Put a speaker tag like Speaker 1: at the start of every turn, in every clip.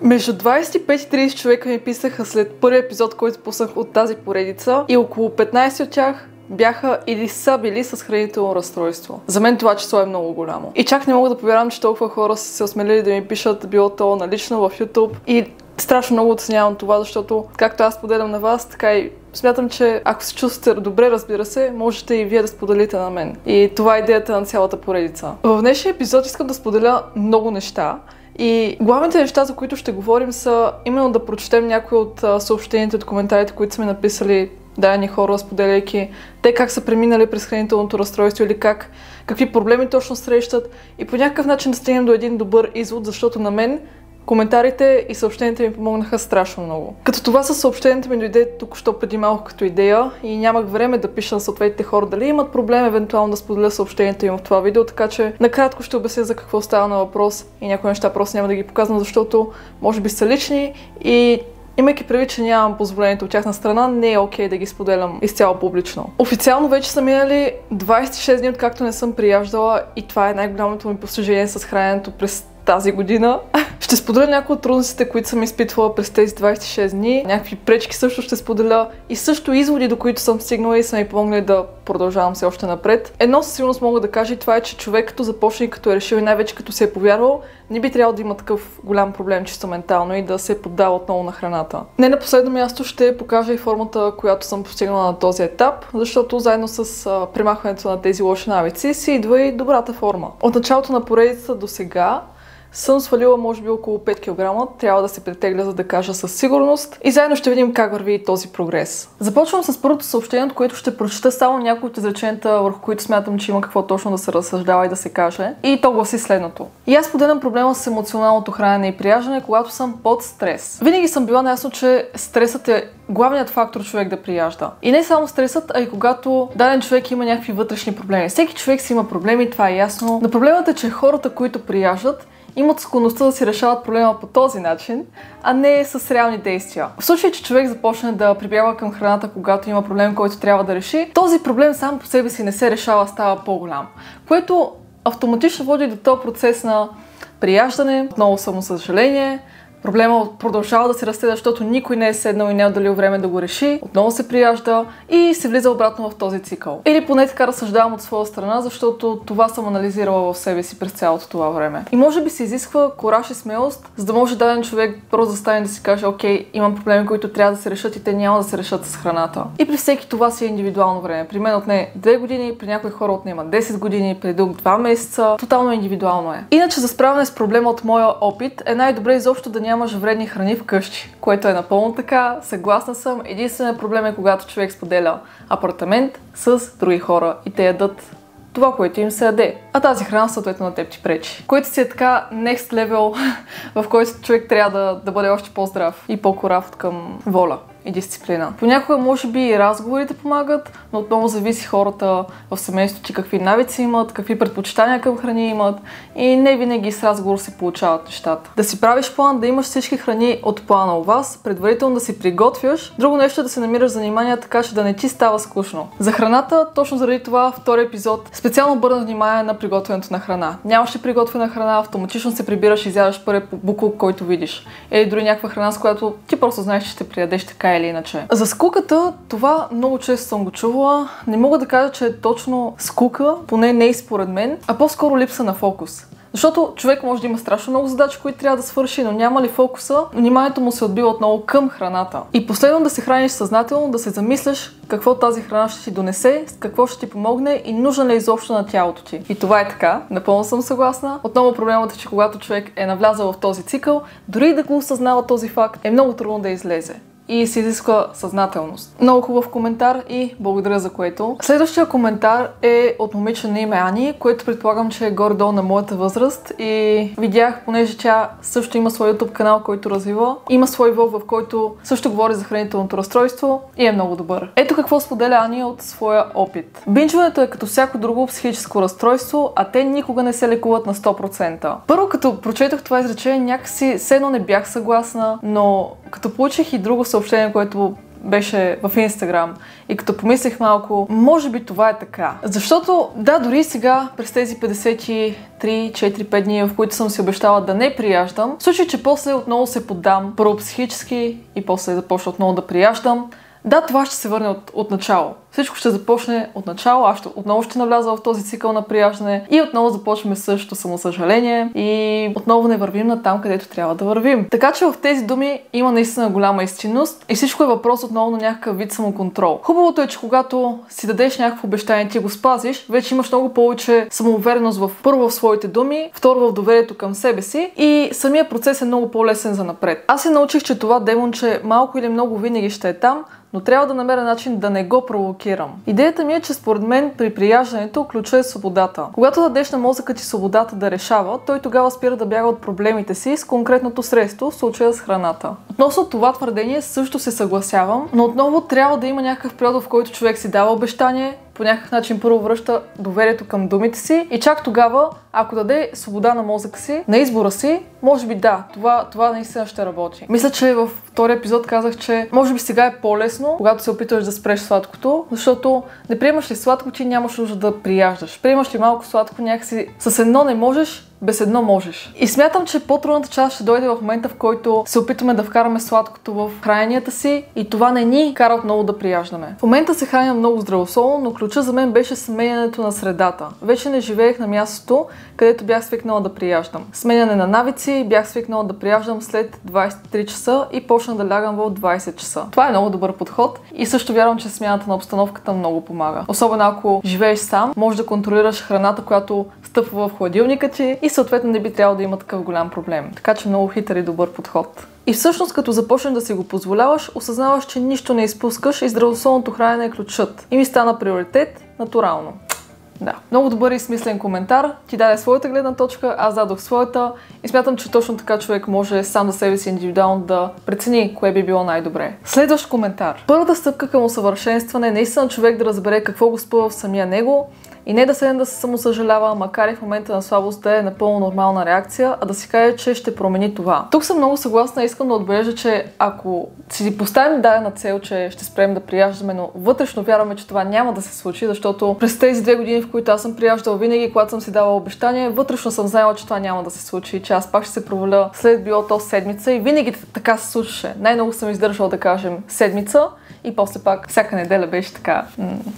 Speaker 1: Между 25 и 30 човека ми писаха след първи епизод, който пуснах от тази поредица, и около 15 от тях бяха или са били с хранително разстройство. За мен това число е много голямо. И чак не мога да повярвам, че толкова хора са се осмелили да ми пишат, било то налично в YouTube. И страшно много оценявам това, защото както аз споделям на вас, така и смятам, че ако се чувствате добре, разбира се, можете и вие да споделите на мен. И това е идеята на цялата поредица. В днешния епизод искам да споделя много неща. И главните неща, за които ще говорим, са именно да прочетем някои от съобщенията, от коментарите, които са ми написали дадени хора, споделяйки те как са преминали през хранителното разстройство или какви проблеми точно срещат, и по някакъв начин да стигнем до един добър извод, защото на мен коментарите и съобщенията ми помогнаха страшно много. Като това със съобщенията ми дойде току-що преди малко като идея и нямах време да пиша на съответните хора дали имат проблем евентуално да споделя съобщенията им в това видео, така че накратко ще обясня за какво става на въпрос и някои неща просто няма да ги показвам, защото може би са лични и имайки предвид, че нямам позволението от тяхна страна, не е окей да ги споделям изцяло публично. Официално вече са минали 26 дни, откакто не съм прияждала, и това е най-голямото ми постижение с храненето през тази година. Ще споделя някои от трудностите, които съм изпитвала през тези 26 дни. Някакви пречки също ще споделя и също изводи, до които съм стигнала и са ми помогнали да продължавам се още напред. Едно със сигурност мога да кажа, и това е, че човек като започне и като е решил и най-вече като се е повярвал, не би трябвало да има такъв голям проблем чисто ментално и да се поддава отново на храната. Не на последно място ще покажа и формата, която съм постигнала на този етап, защото заедно с премахването на тези лоши навици си идва и добрата форма. От началото на поредицата до сега съм свалила може би около 5 кг, трябва да се претегля, за да кажа със сигурност. И заедно ще видим как върви този прогрес. Започвам с първото съобщение, от което ще прочета само някои от изреченията, върху които смятам, че има какво точно да се разсъждава и да се каже. И то гласи следното. И аз споделям проблема с емоционалното хранене и прияждане, когато съм под стрес. Винаги съм била наясно, че стресът е главният фактор човек да прияжда. И не само стресът, а и когато даден човек има някакви вътрешни проблеми. Всеки човек си има проблеми, това е ясно. Но проблемът е, че хората, които прияждат, имат склонността да си решават проблема по този начин, а не с реални действия. В случай, че човек започне да прибягва към храната, когато има проблем, който трябва да реши, този проблем сам по себе си не се решава, става по-голям. Което автоматично води до този процес на прияждане, отново самосъжаление. Проблема продължава да се расте, защото никой не е седнал и не е отделил време да го реши. Отново се прияжда и се влиза обратно в този цикъл. Или поне така разсъждавам от своя страна, защото това съм анализирала в себе си през цялото това време. И може би се изисква кураж и смелост, за да може даден човек просто да стане да си каже: окей, имам проблеми, които трябва да се решат и те няма да се решат с храната. И при всеки това си е индивидуално време. При мен отне 2 години, при някои хора отнема 10 години, при друг 2 месеца. Тотално индивидуално е. Иначе за справяне с проблема от моя опит е най-добре изобщо да нямаш вредни храни вкъщи, което е напълно така, съгласна съм. Единственият проблем е, когато човек споделя апартамент с други хора и те ядат това, което им се яде. А тази храна съответно на теб ти пречи. Което си е така next level, в който човек трябва да бъде още по-здрав и по-корав към воля и дисциплина. Понякога може би и разговорите помагат, но отново зависи хората в семейството ти какви навици имат, какви предпочитания към храни имат, и не винаги с разговор се получават нещата. Да си правиш план, да имаш всички храни от плана у вас, предварително да си приготвяш. Друго нещо е да се намираш занимания, така че да не ти става скучно. За храната, точно заради това втори епизод специално обърна внимание на приготвянето на храна. Нямаш ли приготвена храна, автоматично се прибираш и изядаш първи буклук, който видиш. Или дори някаква храна, с която ти просто знаеш, че ще приядеш така или иначе. За скуката, това много често съм го чувала. Не мога да кажа, че е точно скука, поне не и според мен, а по-скоро липса на фокус. Защото човек може да има страшно много задачи, които трябва да свърши, но няма ли фокуса, вниманието му се отбива отново към храната. И последно да се храниш съзнателно, да се замислиш какво тази храна ще ти донесе, какво ще ти помогне и нужен ли изобщо на тялото ти. И това е така, напълно съм съгласна. Отново проблемът е, че когато човек е навлязал в този цикъл, дори да го осъзнава този факт, е много трудно да излезе. И се изисква съзнателност. Много хубав коментар и благодаря за което. Следващия коментар е от момиче на име Ани, което предполагам, че е горе-долу на моята възраст, и видях, понеже тя също има свой YouTube канал, който развива, има свой влог, в който също говори за хранителното разстройство и е много добър. Ето какво споделя Ани от своя опит. Бинчването е като всяко друго психическо разстройство, а те никога не се лекуват на 100%. Първо, като прочетох това изречение, някакси все едно не бях съгласна, но като получих и друго съобщение, което беше в Инстаграм и като помислих малко, може би това е така. Защото, да, дори сега, през тези 53-4-5 дни, в които съм си обещала да не прияждам, в случай, че после отново се поддам, първо психически и после започна отново да прияждам, да, това ще се върне от начало. Всичко ще започне от начало, аз отново ще навляза в този цикъл на прияждане и отново започваме същото самосъжаление и отново не вървим на там, където трябва да вървим. Така че в тези думи има наистина голяма истинност и всичко е въпрос отново на някакъв вид самоконтрол. Хубавото е, че когато си дадеш някакво обещание и ти го спазиш, вече имаш много повече самоувереност първо в своите думи, второ в доверието към себе си и самия процес е много по-лесен за напред. Аз се научих, че това демонче малко или много винаги ще е там, но трябва да намеря начин да не го провокирам. Идеята ми е, че според мен при прияждането ключът е свободата. Когато дадеш на мозъка ти свободата да решава, той тогава спира да бяга от проблемите си с конкретното средство, в случая с храната. Относно това твърдение също се съгласявам, но отново трябва да има някакъв период, в който човек си дава обещание, по някакъв начин първо връща доверието към думите си и чак тогава, ако даде свобода на мозъка си, на избора си, може би да, това наистина ще работи. Мисля, че във втория епизод казах, че може би сега е по-лесно, когато се опитваш да спреш сладкото, защото не приемаш ли сладко, ти нямаш нужда да прияждаш. Приемаш ли малко сладко, някакси с едно не можеш, без едно можеш. И смятам, че по-трудната част ще дойде в момента, в който се опитваме да вкараме сладкото в храненията си и това не ни кара отново да прияждаме. В момента се храня много здравословно, но ключа за мен беше сменянето на средата. Вече не живеех на мястото, където бях свикнала да прияждам. Сменяне на навици, бях свикнала да прияждам след 23 часа и почна да лягам в 20 часа. Това е много добър подход и също вярвам, че смяната на обстановката много помага. Особено ако живееш сам, можеш да контролираш храната, която стъпва в хладилника ти и съответно не би трябвало да има такъв голям проблем. Така че много хитър и добър подход. И всъщност, като започнеш да си го позволяваш, осъзнаваш, че нищо не изпускаш и здравословното хранене е ключът. И ми стана приоритет натурално. Да, много добър и смислен коментар. Ти даде своята гледна точка, аз дадох своята и смятам, че точно така човек може сам за себе си индивидуално да прецени кое би било най-добре. Следващ коментар. Първата стъпка към усъвършенстване е наистина човек да разбере какво го спъва в самия него и не да седне да се самосъжалява, макар и в момента на слабост да е напълно нормална реакция, а да си каже, че ще промени това. Тук съм много съгласна и искам да отбележа, че ако си поставим дадена цел, че ще спрем да прияждаме, но вътрешно вярваме, че това няма да се случи, защото през тези 2 години, в които аз съм прияждала винаги, когато съм си давала обещание, вътрешно съм знаела, че това няма да се случи, че аз пак ще се проваля след било то седмица и винаги така се случваше. Най-много съм издържала, да кажем, седмица и после пак всяка неделя беше така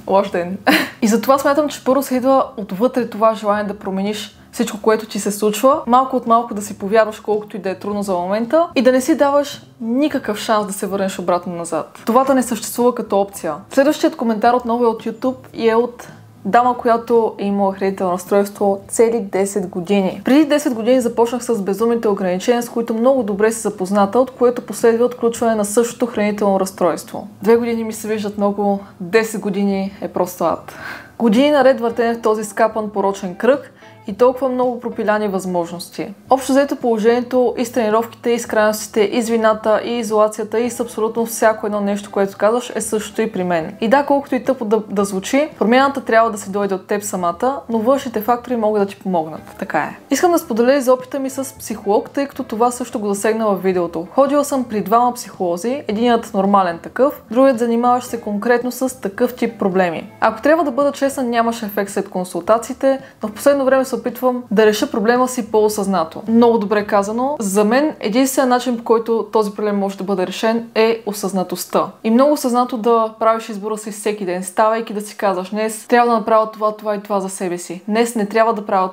Speaker 1: лош ден. И затова смятам, че първо се идва отвътре това желание да промениш всичко, което ти се случва, малко от малко да си повярваш, колкото и да е трудно за момента и да не си даваш никакъв шанс да се върнеш обратно назад. Това да не съществува като опция. Следващият коментар отново е от YouTube и е от дама, която е имала хранително разстройство цели 10 години. Преди 10 години започнах с безумните ограничения, с които много добре си запозната, от което последва отключване на същото хранително разстройство. 2 години ми се виждат много, 10 години е просто ад. Години наред въртене в този скапан порочен кръг и толкова много пропиляни възможности. Общо взето положението и с тренировките, и с крайностите, и с вината, и изолацията, и с абсолютно всяко едно нещо, което казваш, е същото и при мен. И да, колкото и тъпо да звучи, промяната трябва да се дойде от теб самата, но външните фактори могат да ти помогнат. Така е. Искам да споделя и за опита ми с психолог, тъй като това също го засегна в видеото. Ходила съм при 2 психолози, единият нормален такъв, другият занимаващ се конкретно с такъв тип проблеми. Ако трябва да бъда честна, нямаше ефект след консултациите, но в последно време се опитвам да реша проблема си по-осъзнато. Много добре казано. За мен единственият начин, по който този проблем може да бъде решен, е осъзнатостта. И много осъзнато да правиш избора си всеки ден, ставайки да си казваш: днес трябва да направя това и това за себе си. Днес не трябва да правя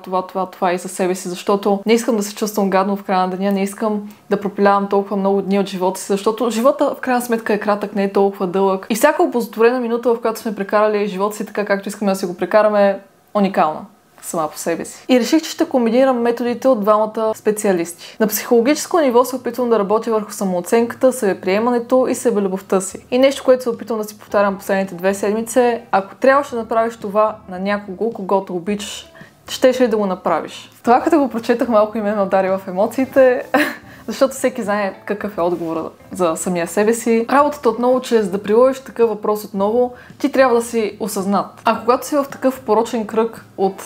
Speaker 1: това и за себе си, защото не искам да се чувствам гадно в края на деня, не искам да пропилявам толкова много дни от живота си, защото живота в крайна сметка е кратък, не е толкова дълъг. И всяка опозотворена минута, в която сме прекарали живота си така, както искаме да си го прекараме, е уникална сама по себе си. И реших, че ще комбинирам методите от 2 специалисти. На психологическо ниво се опитвам да работя върху самооценката, себеприемането и себелюбовта си. И нещо, което се опитвам да си повтарям последните 2 седмици е: ако трябваше да направиш това на някого, когото обичаш, щеш ли да го направиш? Това, като го прочетах, малко и ме удари в емоциите, защото всеки знае какъв е отговорът за самия себе си. Работата отново, че за да приложиш такъв въпрос отново, ти трябва да си осъзнат. А когато си в такъв порочен кръг от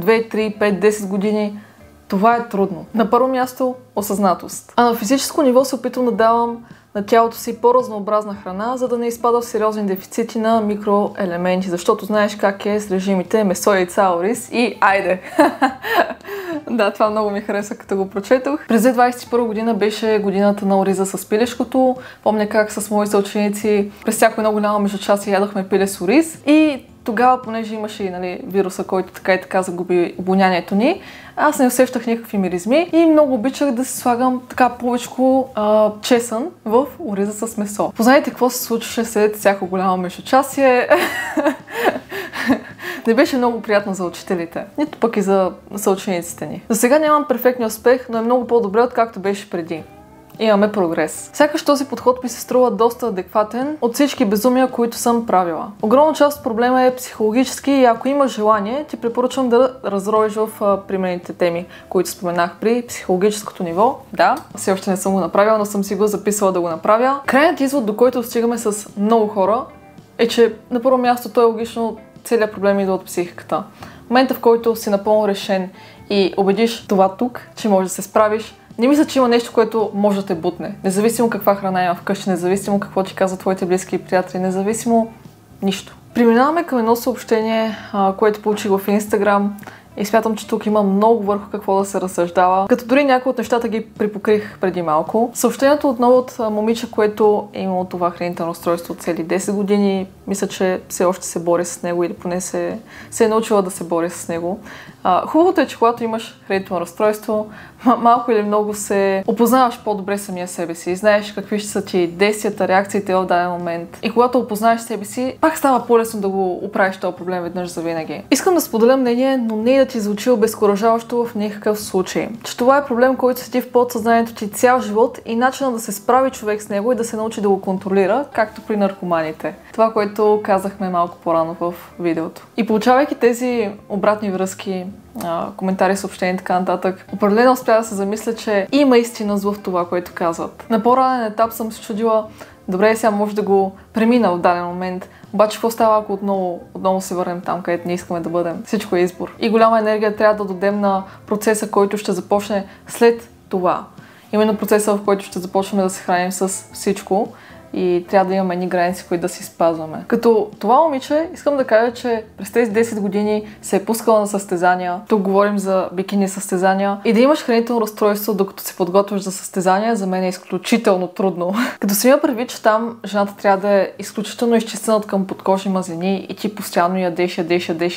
Speaker 1: 2, 3, 5, 10 години, това е трудно. На първо място осъзнатост. А на физическо ниво се опитвам да давам на тялото си по-разнообразна храна, за да не изпада в сериозни дефицити на микроелементи, защото знаеш как е с режимите месо, яйца, ориз и айде! Да, това много ми хареса, като го прочетох. През 2021 година беше годината на ориза с пилешкото. Помня как с мои съученици през всяко едно голямо междучасие ядохме пиле с ориз и тогава, понеже имаше и вируса, който така и така загуби обонянието ни, аз не усещах никакви миризми и много обичах да си слагам така повечко чесън в ориза с месо. Познайте какво се случваше след всяко голямо междучасие. Не беше много приятно за учителите, нито пък и за съучениците ни. За сега нямам перфектния успех, но е много по-добре, откакто беше преди. Имаме прогрес. Сякаш този подход ми се струва доста адекватен от всички безумия, които съм правила. Огромна част от проблема е психологически и ако имаш желание, ти препоръчвам да разровиш в примерните теми, които споменах при психологическото ниво. Да, все още не съм го направила, но съм си го записала да го направя. Крайният извод, до който стигаме с много хора, е, че на първо място то е логично, целият проблем идва от психиката. В момента, в който си напълно решен и убедиш това тук, че можеш да се справиш, не мисля, че има нещо, което може да те бутне. Независимо каква храна има вкъщи, независимо какво ти казват твоите близки и приятели, независимо нищо. Преминаваме към едно съобщение, което получих в Instagram и смятам, че тук има много върху какво да се разсъждава, като дори някои от нещата ги припокрих преди малко. Съобщението отново от момиче, което е имало това хранително разстройство цели 10 години. Мисля, че все още се бори с него или поне се е научила да се бори с него. Хубавото е, че когато имаш хранително разстройство, малко или много се опознаваш по-добре самия себе си и знаеш какви ще са ти действията, реакциите в даден момент. И когато опознаеш себе си, пак става по-лесно да го оправиш този проблем веднъж за винаги. Искам да споделя мнение, но не да ти звучи обезкуражаващо в никакъв случай. Че това е проблем, който седи в подсъзнанието ти цял живот и начинът да се справи човек с него и да се научи да го контролира, както при наркоманите. Това, което казахме малко по-рано в видеото. И получавайки тези обратни връзки, коментари, съобщения и така нататък, определено успя да се замисля, че има истинност в това, което казват. На по-ранен етап съм се чудила, добре, сега може да го премина в даден момент, обаче какво става, ако отново се върнем там, където не искаме да бъдем? Всичко е избор. И голяма енергия трябва да дадем на процеса, който ще започне след това. Именно процеса, в който ще започнем да се храним с всичко и трябва да имаме едни граници, които да си спазваме. Като това момиче, искам да кажа, че през тези 10 години се е пускала на състезания. Тук говорим за бикини състезания. И да имаш хранително разстройство, докато се подготвяш за състезания, за мен е изключително трудно. Като си има предвид, че там жената трябва да е изключително изчистена от към подкожни мазнини и ти постоянно ядеш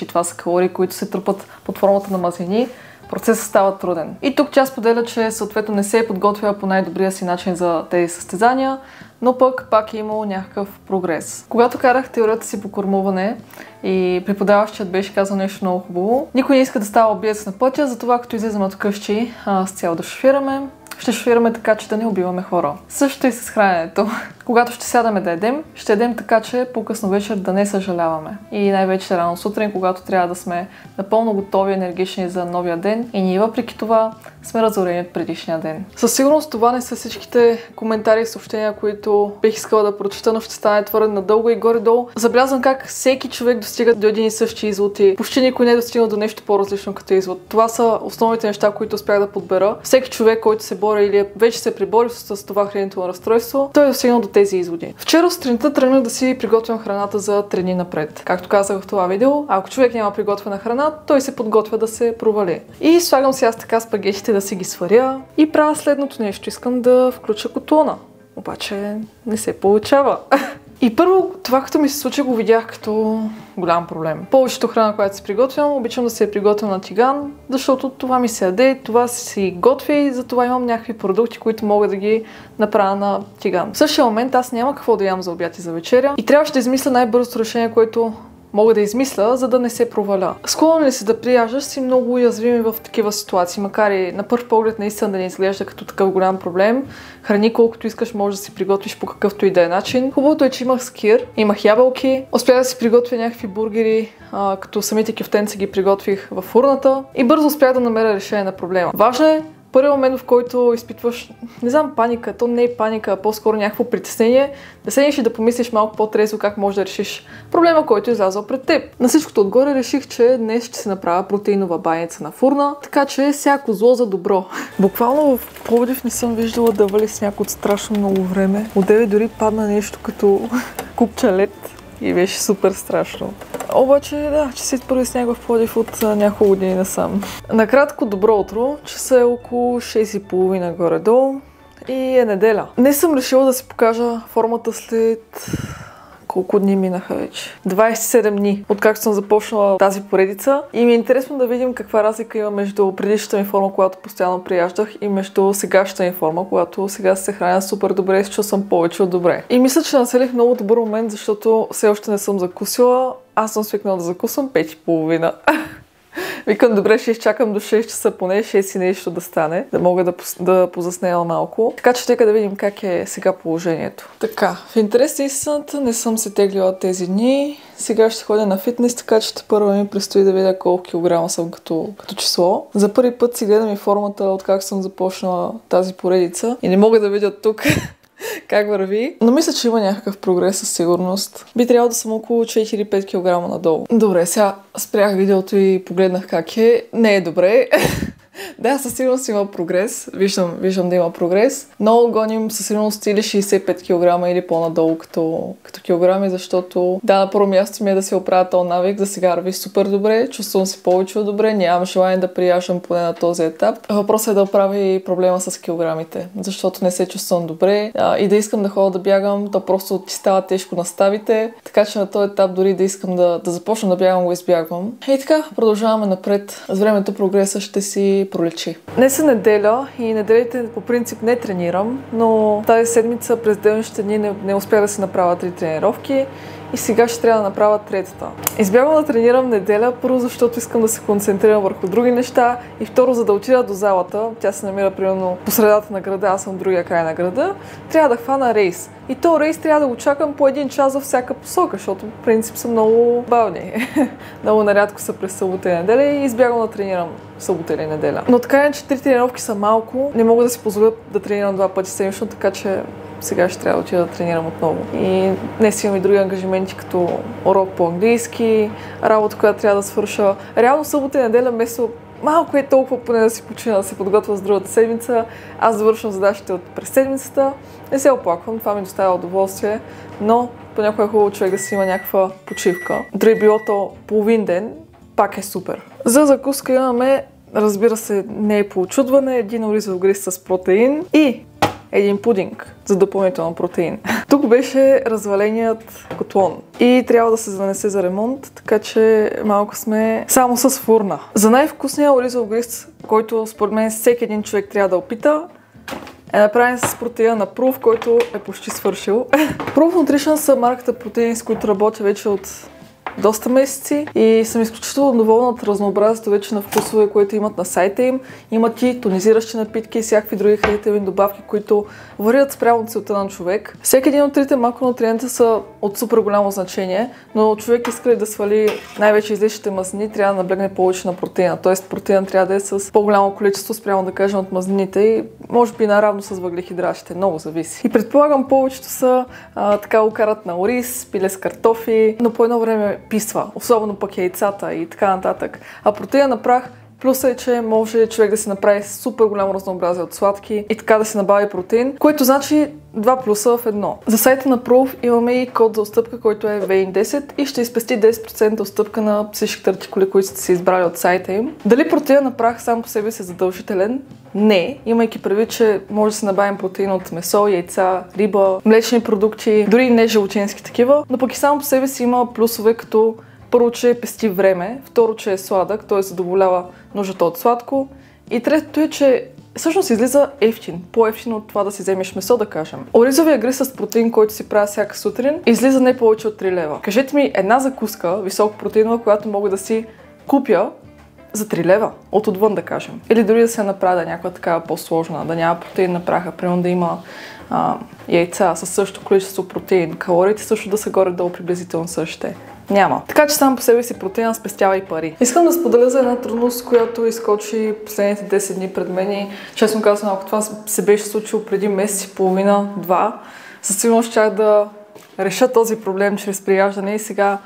Speaker 1: и това са калории, които се трупат под формата на мазнини, процесът става труден. И тук тя споделя, че съответно не се е подготвила по най-добрия си начин за тези състезания, но пак е имало някакъв прогрес. Когато карах теорията си по кормуване и преподаващият беше казал нещо много хубаво, никой не иска да става убиец на пътя, затова като излезем от къщи с цел да шофираме, ще шофираме така, че да не убиваме хора. Същото и с храненето. Когато ще сядаме да ядем, ще ядем така, че по-късно вечер да не съжаляваме. И най-вече рано сутрин, когато трябва да сме напълно готови, енергични за новия ден и ние въпреки това сме разорени от предишния ден. Със сигурност това не са всичките коментари и съобщения, които бих искала да прочита, но ще стане твърде надълго и горе-долу. Забелязвам как всеки човек достига до един и същи извод и почти никой не е достигнал до нещо по-различно като извод. Това са основните неща, които успях да подбера. Всеки човек, който се бори или вече се прибори с това хранително разстройство, той е достигнал до тези изводи. Вчера сутринта тръгнах да си приготвям храната за 3 дни напред. Както казах в това видео, ако човек няма приготвена храна, той се подготвя да се провали. И слагам си аз така спагетите да си ги сваря и правя следното нещо. Искам да включа котлона. Обаче не се получава. И първо, това като ми се случи, го видях като голям проблем. Повечето храна, която си приготвям, обичам да се я приготвям на тиган, защото това ми се яде, това си готвя и затова имам някакви продукти, които мога да ги направя на тиган. В същия момент аз няма какво да ям за обяд и за вечеря и трябваше да измисля най-бързото решение, което мога да измисля, за да не се проваля. Склонен ли си да прияждаш, си много уязвими в такива ситуации, макар и на пръв поглед наистина да не изглежда като такъв голям проблем. Храни колкото искаш, може да си приготвиш по какъвто и да е начин. Хубавото е, че имах скир, имах ябълки, успях да си приготвя някакви бургери, като самите кюфтенци ги приготвих в фурната и бързо успях да намеря решение на проблема. Важно е първият момент, в който изпитваш, не знам, паника, то не е паника, а по-скоро някакво притеснение, да седнеш и да помислиш малко по-трезво как можеш да решиш проблема, който е излязъл пред теб. На всичкото отгоре реших, че днес ще се направя протеинова баница на фурна, така че всяко зло за добро. Буквално в Пловдив не съм виждала да вали сняг от страшно много време. Одеве дори падна нещо като купча лед и беше супер страшно. Обаче, да, че си първи сняг в Пловдив от няколко години насам. Накратко, добро утро, часа е около 6:30 горе-долу и е неделя. Не съм решила да си покажа формата след... Колко дни минаха вече? 27 дни, откакто съм започнала тази поредица. И ми е интересно да видим каква разлика има между предишната ми форма, когато постоянно прияждах, и между сегашната ми форма, когато сега се храня супер добре и се чувствам повече от добре. И мисля, че населих много добър момент, защото все още не съм закусила. Аз съм свикнала да закусвам 5:30. Викам, добре, ще изчакам до 6 часа, поне 6 и нещо да стане, да мога да позаснея малко. Така че нека да видим как е сега положението. Така, в интерес на истината не съм се теглила тези дни. Сега ще ходя на фитнес, така че първо ми предстои да видя колко килограма съм като число. За първи път си гледам и формата, откак съм започнала тази поредица и не мога да видя тук как върви. Но мисля, че има някакъв прогрес със сигурност. Би трябвало да съм около 4-5 кг надолу. Добре, сега спрях видеото и погледнах как е. Не е добре. Да, със сигурност има прогрес. Виждам да има прогрес. Но гоним със сигурност или 65 кг или по-надолу като килограми, защото на първо място ми е да си оправя този навик. За сега върви супер добре, чувствам се повече от добре, нямам желание да прияждам поне на този етап. Въпросът е да оправя и проблема с килограмите, защото не се чувствам добре и да искам да ходя да бягам, то просто ти става тежко на ставите, така че на този етап дори да искам да започна да бягам, го избягвам. И така, продължаваме напред. С времето прогреса ще си проличи. Днес е неделя и неделите по принцип не тренирам, но тази седмица през днешните дни не успях да си направя 3 тренировки и сега ще трябва да направя третата. Избягвам да тренирам неделя, първо защото искам да се концентрирам върху други неща и второ, за да отида до залата, тя се намира примерно по средата на града, аз съм в другия край на града, трябва да хвана рейс. И то рейс трябва да го чакам по 1 час във всяка посока, защото в принцип са много бавни. Много нарядко са през събота и неделя и избягвам да тренирам събота или неделя. Но така е, че 3 тренировки са малко, не мога да си позволя да тренирам 2 пъти седмично, така че сега ще трябва да отида да тренирам отново. И днес имам и други ангажименти, като урок по английски, работа, която трябва да свърша. Реално събота и неделя вместо малко е толкова поне да си почина, да се подготвя с другата седмица. Аз завършвам задачите от през седмицата. Не се оплаквам, това ми доставя удоволствие, но понякога е хубаво човек да си има някаква почивка. Дори било то половин ден, пак е супер. За закуска имаме, разбира се, не е по очудване, един оризов гриз с протеин и един пудинг за допълнително протеин. Тук беше разваленият котлон и трябва да се занесе за ремонт, така че малко сме само с фурна. За най-вкусния оризов гриз, който според мен всеки един човек трябва да опита, е направен с протеина на Proof, който е почти свършил. Proof Nutrition са марката протеини, с които работя вече от доста месеци и съм изключително доволна от разнообразието вече на вкусове, които имат на сайта им. Имат и тонизиращи напитки и всякакви други хранителни добавки, които варират спрямо целта на човек. Всеки един от трите макронутриента са от супер голямо значение, но човек иска да свали най-вече излишните мазнини, трябва да наблегне повече на протеина. Тоест протеина трябва да е с по-голямо количество спрямо да кажем от мазнините и може би наравно с въглехидратите. Много зависи. И предполагам повечето са така окарат на ориз, пиле с картофи, но по едно време писва, особено пък яйцата и така нататък. А протеина на прах плюсът е, че може човек да си направи супер голямо разнообразие от сладки и така да си набави протеин, което значи 2 плюса в едно. За сайта на Proof имаме и код за отстъпка, който е VEIN10 и ще изпести 10% отстъпка на всичките артикули, които сте си избрали от сайта им. Дали протеина на прах сам по себе си е задължителен? Не, имайки предвид, че може да се набавим протеин от месо, яйца, риба, млечни продукти, дори не животински такива, но пък и само по себе си има плюсове, като първо, че пести време, второ, че е сладък, т.е. задоволява нуждата от сладко и третото е, че всъщност излиза ефтин, по-ефтин от това да си вземеш месо, да кажем. Оризовия гриз с протеин, който си правя всяка сутрин, излиза не повече от 3 лева. Кажете ми една закуска, високо протеинова, която мога да си купя за 3 лева, от отвън да кажем. Или дори да се направя да е някаква такава по-сложна, да няма протеин на праха, примерно да има яйца със същото количество протеин, калориите също да са горе-долу приблизително същите. Няма. Така че сам по себе си протеина спестява и пари. Искам да споделя за една трудност, която изкочи последните 10 дни пред мен и честно казвам, ако това се беше случило преди месец и половина, два, със сигурност щях да реша този проблем чрез прияждане и сега,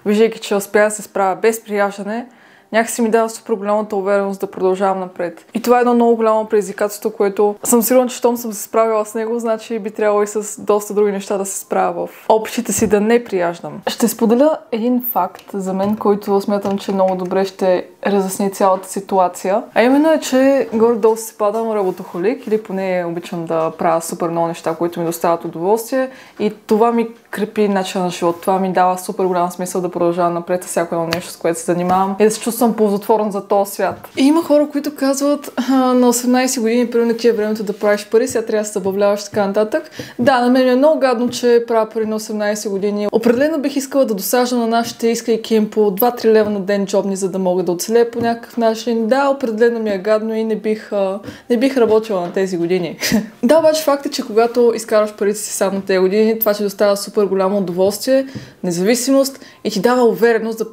Speaker 1: виждайки, че успя да се справя без прияждане, някакси ми дава супер голямата увереност да продължавам напред. И това е едно много голямо предизвикателство, което съм сигурна, че щом съм се справила с него, значи би трябвало и с доста други неща да се справя в опитите си да не прияждам. Ще споделя един факт за мен, който смятам, че много добре ще разясни цялата ситуация. А именно е, че горе-долу се падам работохолик или поне обичам да правя супер много неща, които ми доставят удоволствие и това ми крепи начина на живот. Това ми дава супер голям смисъл да продължавам напред с всяко едно нещо, с което се занимавам и да се чувствам ползотворен за този свят. И има хора, които казват на 18 години, примерно ти е времето да правиш пари, сега трябва да се забавляваш така нататък. Да, на мен е много гадно, че правя пари на 18 години. Определено бих искала да досаждам на нашите, искайки им по 2-3 лева на ден джобни, за да мога да оцелея по някакъв начин. Да, определено ми е гадно и не бих работила на тези години. Да, обаче факт е, че когато изкараш парите си само на тези години, това ти доставя супер голямо удоволствие, независимост и ти дава увереност да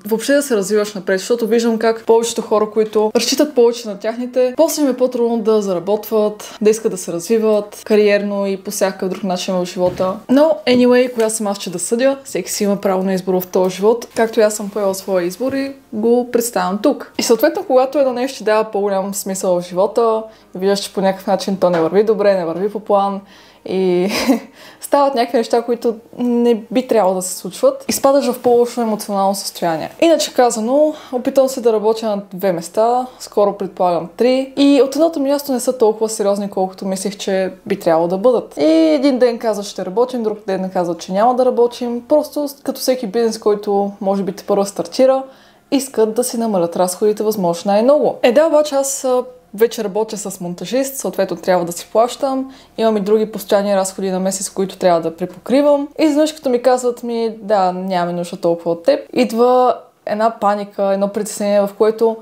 Speaker 1: въобще да се развиваш напред, защото виждам как повечето хора, които разчитат повече на тяхните, после им е по-трудно да заработват, да искат да се развиват кариерно и по всякакъв друг начин в живота. Но, anyway, коя съм аз, че да съдя, всеки си има право на избор в този живот, както и аз съм поела своя избор и го представям тук. И съответно, когато едно нещо ти дава по-голям смисъл в живота, и виждаш, че по някакъв начин то не върви добре, не върви по план, и стават някакви неща, които не би трябвало да се случват. Изпадаш в по-лошо емоционално състояние. Иначе казано, опитвам се да работя на 2 места, скоро предполагам 3. И от едното място не са толкова сериозни, колкото мислех, че би трябвало да бъдат. И един ден казват, ще работим, друг ден казват, че няма да работим. Просто като всеки бизнес, който може би тепърва стартира, искат да си намалят разходите възможно най-много. Да, обаче аз вече работя с монтажист, съответно трябва да си плащам. Имам и други постоянни разходи на месец, които трябва да препокривам. И изведнъж като ми казват да, нямаме нужда толкова от теб, идва една паника, едно притеснение, в което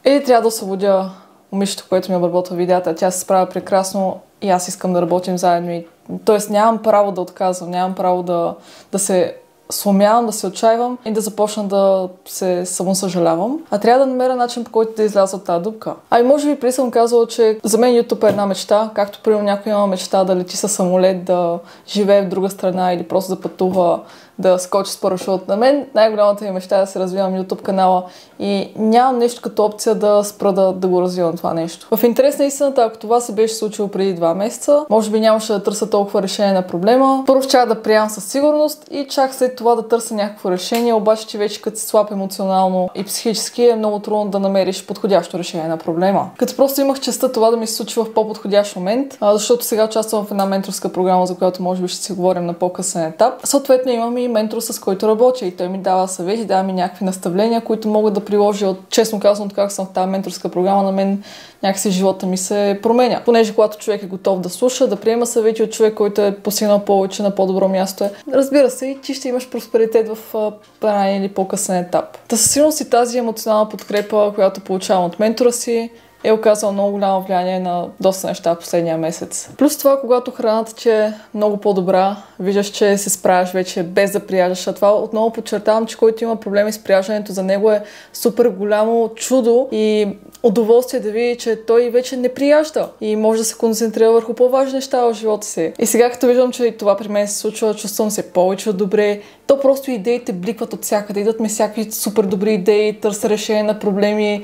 Speaker 1: трябва да освободя момичето, което ми обработва видеята. Тя се справя прекрасно и аз искам да работим заедно. Тоест нямам право да отказвам, нямам право да се сломявам, да се отчаивам и да започна да се самосъжалявам. А трябва да намеря начин, по който да изляза от тази дупка. И може би преди съм казала, че за мен YouTube е една мечта, както примерно някой има мечта да лети със самолет, да живее в друга страна или просто да пътува, да скочи с парашут. На мен най-голямата ми мечта е да се развивам YouTube канала и нямам нещо като опция да спра да го развивам това нещо. В интерес на истината, ако това се беше случило преди 2 месеца, може би нямаше да търся толкова решение на проблема. Първо щях да приемам със сигурност и чак след това да търся някакво решение, обаче че вече като си слаб емоционално и психически е много трудно да намериш подходящо решение на проблема. Като просто имах честта това да ми се случи в по-подходящ момент, защото сега участвам в една менторска програма, за която може би ще си говорим на по-късен етап. Съответно имам и ментор, с който работя и той ми дава съвети, дава ми някакви наставления, които мога да приложа честно казвам, от как съм в тази менторска програма, на мен някакси живота ми се променя. Понеже когато човек е готов да слуша, да приема съвети от човек, който е постигнал повече на по-добро място, разбира се, и ти ще имаш просперитет в ранен или по-късен етап. Със сигурност и тази емоционална подкрепа, която получавам от ментора си, е оказал много голямо влияние на доста неща в последния месец. Плюс това, когато храната ти е много по-добра, виждаш, че се справяш вече без да прияждаш. А това отново подчертавам, че който има проблеми с прияждането, за него е супер голямо чудо и удоволствие да види, че той вече не прияжда и може да се концентрира върху по-важни неща в живота си. И сега, като виждам, че това при мен се случва, чувствам се повече добре, то просто идеите бликват от всякъде. Идат ми всякакви супер добри идеи, търся решение на проблеми.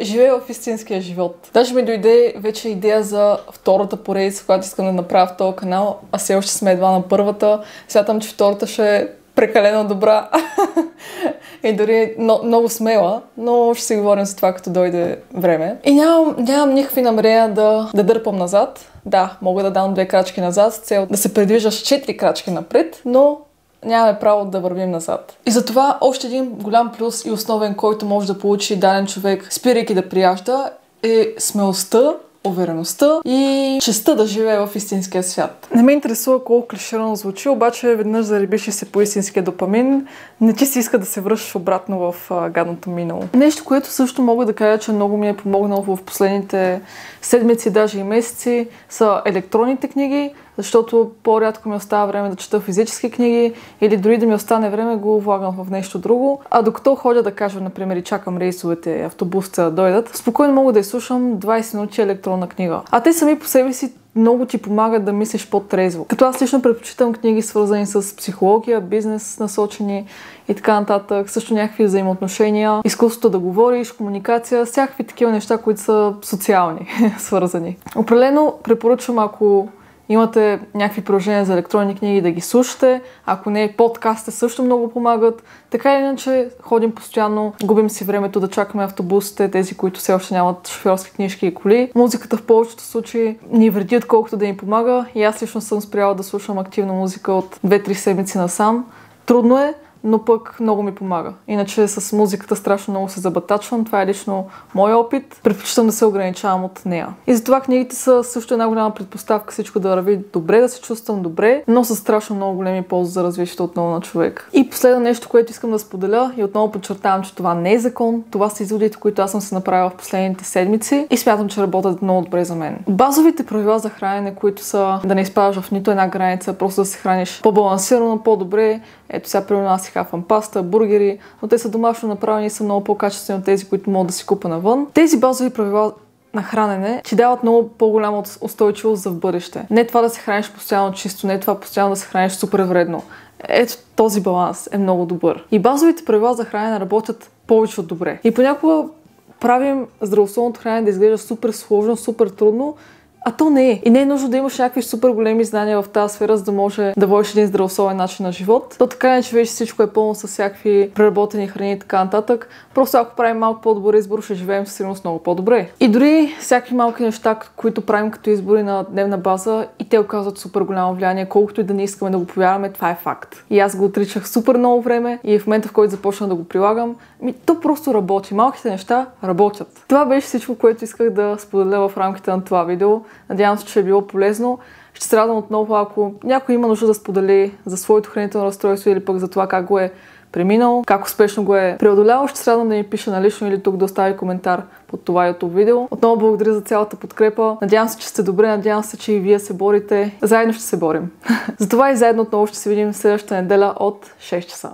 Speaker 1: Живея в истинския живот. Даже ми дойде вече идея за втората поредица, която искам да направя в този канал, а все още сме едва на първата. Смятам, че втората ще е прекалено добра и дори много смела, но ще си говорим за това, като дойде време. И нямам никакви намерения да дърпам назад. Да, мога да дам 2 крачки назад с цел да се придвижа с 4 крачки напред, но нямаме право да вървим назад. И затова още един голям плюс и основен, който може да получи даден човек, спирайки да прияжда, е смелостта, увереността и честта да живее в истинския свят. Не ме интересува колко клиширано звучи, обаче веднъж заребиш се по истинския допамин, не ти се иска да се връщаш обратно в гадното минало. Нещо, което също мога да кажа, че много ми е помогнало в последните седмици, даже и месеци, са електронните книги. защото по-рядко ми остава време да чета физически книги или дори да ми остане време го влагам в нещо друго. А докато ходя, да кажа, например, и чакам рейсовете, автобусите да дойдат, спокойно мога да изслушам 20 минути електронна книга. А те сами по себе си много ти помагат да мислиш по-трезво. Като аз лично предпочитам книги, свързани с психология, бизнес насочени и така нататък. Също някакви взаимоотношения, изкуството да говориш, комуникация, всякакви такива неща, които са социални, свързани. Определено препоръчвам, ако имате някакви приложения за електронни книги, да ги слушате. Ако не, подкастите също много помагат. Така или иначе, ходим постоянно, губим си времето да чакаме автобусите, тези, които все още нямат шофьорски книжки и коли. Музиката в повечето случаи ни вреди, отколкото да ни помага. И аз лично съм спряла да слушам активна музика от 2-3 седмици насам. Трудно е, но пък много ми помага. Иначе с музиката страшно много се забатачвам. Това е лично мой опит. Предпочитам да се ограничавам от нея. И затова книгите са също една голяма предпоставка всичко да върви добре, да се чувствам добре, но са страшно много големи ползи за развитието отново на човек. И последно нещо, което искам да споделя и отново подчертавам, че това не е закон. Това са изводите, които аз съм се направила в последните седмици и смятам, че работят много добре за мен. Базовите правила за хранене, които са да не изпадаш в нито една граница, просто да се храниш по-балансирано, по-добре. Ето сега примерно аз си хапвам паста, бургери, но те са домашно направени и са много по-качествени от тези, които мога да си купа навън. Тези базови правила на хранене ти дават много по-голяма устойчивост за в бъдеще. Не това да се храниш постоянно чисто, не това постоянно да се храниш супер вредно. Ето този баланс е много добър. И базовите правила за хранене работят повече от добре. И понякога правим здравословното хранене да изглежда супер сложно, супер трудно, а то не е. И не е нужно да имаш някакви супер големи знания в тази сфера, за да може да водиш един здравословен начин на живот. То така не, че вече всичко е пълно с всякакви преработени храни и така нататък. Просто ако правим малко по-добър избор, ще живеем със сигурност много по-добре. И дори всякакви малки неща, които правим като избори на дневна база, и те оказват супер голямо влияние, колкото и да не искаме да го повярваме, това е факт. И аз го отричах супер много време и в момента, в който започна да го прилагам, то просто работи. Малките неща работят. Това беше всичко, което исках да споделя в рамките на това видео. Надявам се, че е било полезно. Ще се радвам отново, ако някой има нужда да сподели за своето хранително разстройство или пък за това как го е преминал, как успешно го е преодолял. Ще се радвам да ми пише налично или тук да остави коментар под това YouTube видео. Отново благодаря за цялата подкрепа. Надявам се, че сте добре, надявам се, че и вие се борите. Заедно ще се борим. Затова и заедно отново ще се видим следващата неделя от 6 часа.